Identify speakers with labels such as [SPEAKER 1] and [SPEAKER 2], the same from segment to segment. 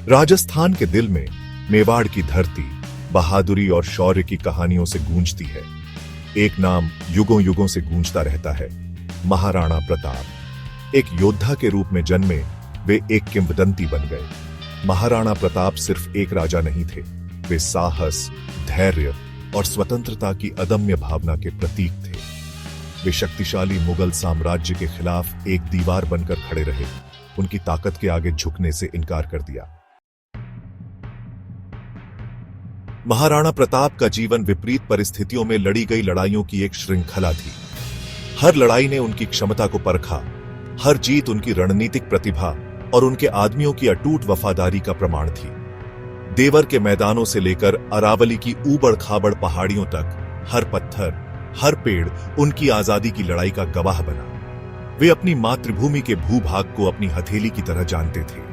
[SPEAKER 1] राजस्थान के दिल में मेवाड़ की धरती बहादुरी और शौर्य की कहानियों से गूंजती है। एक नाम युगों युगों से गूंजता रहता है, महाराणा प्रताप। एक योद्धा के रूप में जन्मे वे एक किंवदंती बन गए। महाराणा प्रताप सिर्फ एक राजा नहीं थे, वे साहस, धैर्य और स्वतंत्रता की अदम्य भावना के प्रतीक थे। वे शक्तिशाली मुगल साम्राज्य के खिलाफ एक दीवार बनकर खड़े रहे, उनकी ताकत के आगे झुकने से इनकार कर दिया। महाराणा प्रताप का जीवन विपरीत परिस्थितियों में लड़ी गई लड़ाइयों की एक श्रृंखला थी। हर लड़ाई ने उनकी क्षमता को परखा, हर जीत उनकी रणनीतिक प्रतिभा और उनके आदमियों की अटूट वफादारी का प्रमाण थी। देवर के मैदानों से लेकर अरावली की ऊबड़ खाबड़ पहाड़ियों तक हर पत्थर, हर पेड़ उनकी आजादी की लड़ाई का गवाह बना। वे अपनी मातृभूमि के भूभाग को अपनी हथेली की तरह जानते थे।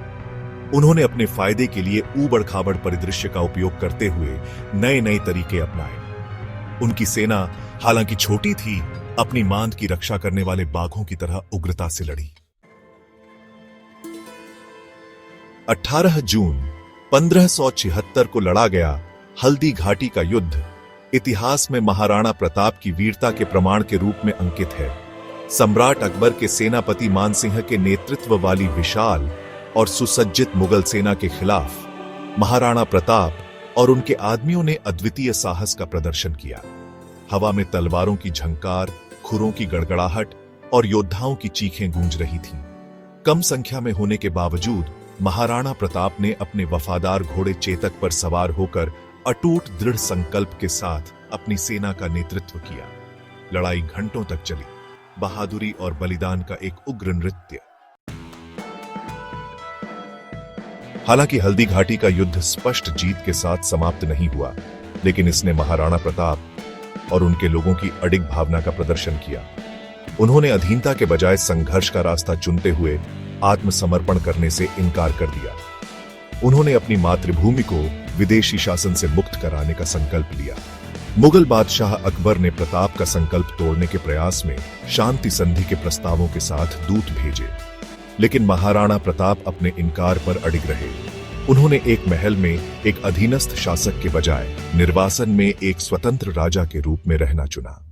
[SPEAKER 1] उन्होंने अपने फायदे के लिए ऊबड़ खाबड़ परिदृश्य का उपयोग करते हुए नए नए तरीके अपनाए। उनकी सेना हालांकि छोटी थी, अपनी मांद की रक्षा करने वाले बाघों की तरह उग्रता से लड़ी। 18 जून 1576 को लड़ा गया हल्दी घाटी का युद्ध इतिहास में महाराणा प्रताप की वीरता के प्रमाण के रूप में अंकित है। सम्राट अकबर के सेनापति मानसिंह के नेतृत्व वाली विशाल और सुसज्जित मुगल सेना के खिलाफ महाराणा प्रताप और उनके आदमियों ने अद्वितीय साहस का प्रदर्शन किया। हवा में तलवारों की झंकार, खुरों की गड़गड़ाहट और योद्धाओं की चीखें गूंज रही थीं। कम संख्या में होने के बावजूद महाराणा प्रताप ने अपने वफादार घोड़े चेतक पर सवार होकर अटूट दृढ़ संकल्प के साथ अपनी सेना का नेतृत्व किया। लड़ाई घंटों तक चली, बहादुरी और बलिदान का एक उग्र नृत्य। हालांकि हल्दी घाटी का युद्ध स्पष्ट जीत के साथ समाप्त नहीं हुआ, लेकिन इसने महाराणा प्रताप और उनके लोगों की अडिग भावना का प्रदर्शन किया। उन्होंने अधीनता के बजाय संघर्ष का रास्ता चुनते हुए आत्मसमर्पण करने से इनकार कर दिया। उन्होंने अपनी मातृभूमि को विदेशी शासन से मुक्त कराने का संकल्प लिया। मुगल बादशाह अकबर ने प्रताप का संकल्प तोड़ने के प्रयास में शांति संधि के प्रस्तावों के साथ दूत भेजे, लेकिन महाराणा प्रताप अपने इनकार पर अडिग रहे। उन्होंने एक महल में एक अधीनस्थ शासक के बजाय निर्वासन में एक स्वतंत्र राजा के रूप में रहना चुना।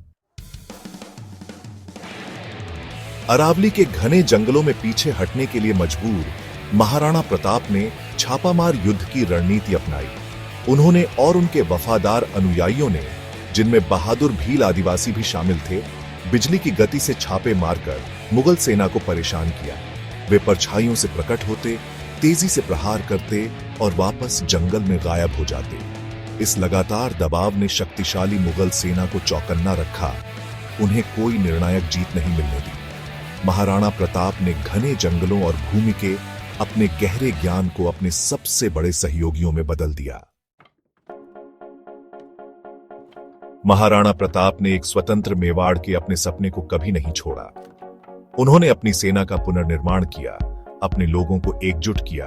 [SPEAKER 1] अरावली के घने जंगलों में पीछे हटने के लिए मजबूर महाराणा प्रताप ने छापामार युद्ध की रणनीति अपनाई। उन्होंने और उनके वफादार अनुयायियों ने, जिनमें बहादुर भील आदिवासी भी शामिल थे, बिजली की गति से छापे मारकर मुगल सेना को परेशान किया। वे परछाइयों से प्रकट होते, तेजी से प्रहार करते और वापस जंगल में गायब हो जाते। इस लगातार दबाव ने शक्तिशाली मुगल सेना को चौकन्ना रखा। उन्हें कोई निर्णायक जीत नहीं मिलने दी। महाराणा प्रताप ने घने जंगलों और भूमि के अपने गहरे ज्ञान को अपने सबसे बड़े सहयोगियों में बदल दिया। महाराणा प्रताप ने एक स्वतंत्र मेवाड़ के अपने सपने को कभी नहीं छोड़ा। उन्होंने अपनी सेना का पुनर्निर्माण किया, अपने लोगों को एकजुट किया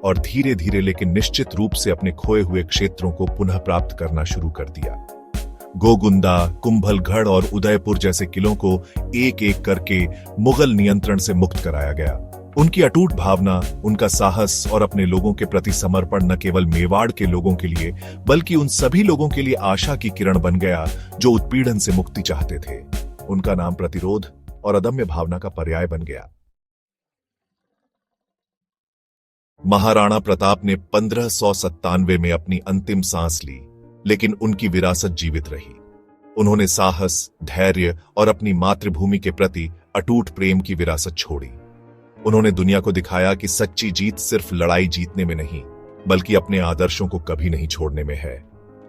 [SPEAKER 1] और धीरे धीरे लेकिन निश्चित रूप से अपने खोए हुए क्षेत्रों को पुनः प्राप्त करना शुरू कर दिया। गोगुंदा, कुंभलगढ़ और उदयपुर जैसे किलों को एक एक करके मुगल नियंत्रण से मुक्त कराया गया। उनकी अटूट भावना, उनका साहस और अपने लोगों के प्रति समर्पण न केवल मेवाड़ के लोगों के लिए बल्कि उन सभी लोगों के लिए आशा की किरण बन गया जो उत्पीड़न से मुक्ति चाहते थे। उनका नाम प्रतिरोध और अदम्य भावना का पर्याय बन गया। महाराणा प्रताप ने 1597 में अपनी अंतिम सांस ली, लेकिन उनकी विरासत जीवित रही। उन्होंने साहस, धैर्य और अपनी मातृभूमि के प्रति अटूट प्रेम की विरासत छोड़ी। उन्होंने दुनिया को दिखाया कि सच्ची जीत सिर्फ लड़ाई जीतने में नहीं, बल्कि अपने आदर्शों को कभी नहीं छोड़ने में है।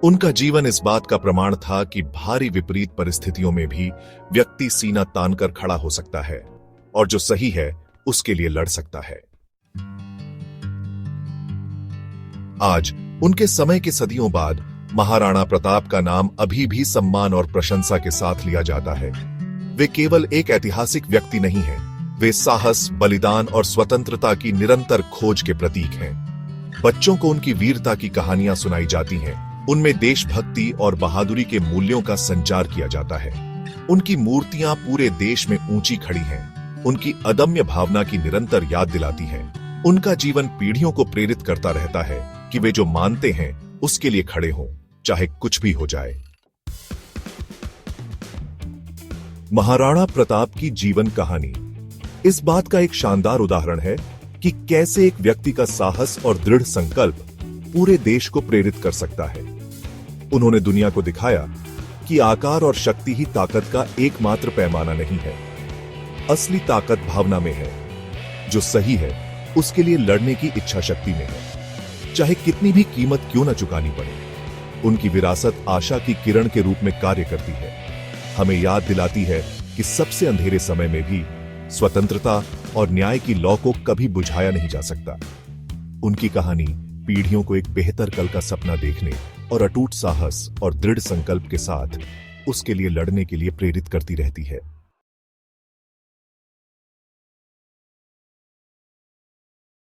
[SPEAKER 1] उनका जीवन इस बात का प्रमाण था कि भारी विपरीत परिस्थितियों में भी व्यक्ति सीना तानकर खड़ा हो सकता है और जो सही है उसके लिए लड़ सकता है। आज उनके समय के सदियों बाद महाराणा प्रताप का नाम अभी भी सम्मान और प्रशंसा के साथ लिया जाता है। वे केवल एक ऐतिहासिक व्यक्ति नहीं हैं, वे साहस, बलिदान और स्वतंत्रता की निरंतर खोज के प्रतीक हैं। बच्चों को उनकी वीरता की कहानियां सुनाई जाती हैं, उनमें देशभक्ति और बहादुरी के मूल्यों का संचार किया जाता है। उनकी मूर्तियां पूरे देश में ऊंची खड़ी हैं, उनकी अदम्य भावना की निरंतर याद दिलाती हैं उनका जीवन पीढ़ियों को प्रेरित करता रहता है कि वे जो मानते हैं उसके लिए खड़े हों, चाहे कुछ भी हो जाए। महाराणा प्रताप की जीवन कहानी इस बात का एक शानदार उदाहरण है कि कैसे एक व्यक्ति का साहस और दृढ़ संकल्प पूरे देश को प्रेरित कर सकता है। उन्होंने दुनिया को दिखाया कि आकार और शक्ति ही ताकत का एकमात्र पैमाना नहीं है। असली ताकत भावना में है। जो सही है उसके लिए लड़ने की इच्छा शक्ति में है, चाहे कितनी भी कीमत क्यों न चुकानी पड़े। उनकी विरासत आशा की किरण के रूप में कार्य करती है, हमें याद दिलाती है कि सबसे अंधेरे समय में भी स्वतंत्रता और न्याय की लौ को कभी बुझाया नहीं जा सकता। उनकी कहानी पीढ़ियों को एक बेहतर कल का सपना देखने और अटूट साहस और दृढ़ संकल्प के साथ उसके लिए लड़ने के लिए प्रेरित करती रहती है।